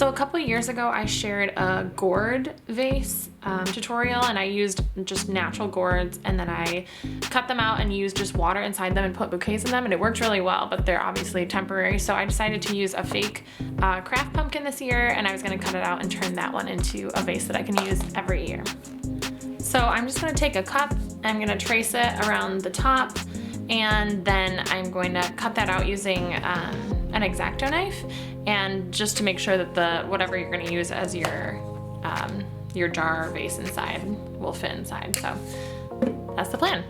So a couple years ago, I shared a gourd vase tutorial, and I used just natural gourds, and then I cut them out and used just water inside them and put bouquets in them, and it worked really well, but they're obviously temporary. So I decided to use a fake craft pumpkin this year, and I was gonna cut it out and turn that one into a vase that I can use every year. So I'm just gonna take a cup, I'm gonna trace it around the top, and then I'm going to cut that out using an X-Acto knife, and just to make sure that whatever you're going to use as your jar or vase inside will fit inside. So that's the plan.